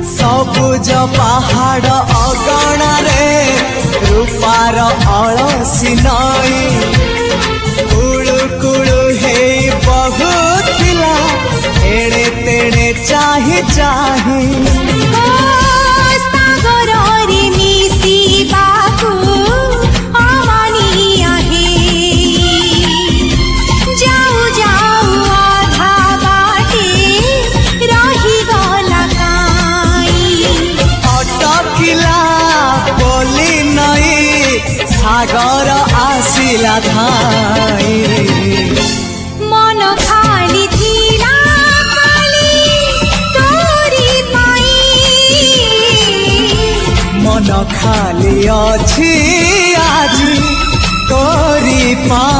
सबुज पहाड़ अगणारे रूपार अलसी नई कुळु कुळु हेई बहुथिला एड़े तेड़े चाही चाही सागर आसिला धाई मन खाली थिला खाली तोरी पाई मन खाली अछि आज तोरी पाई।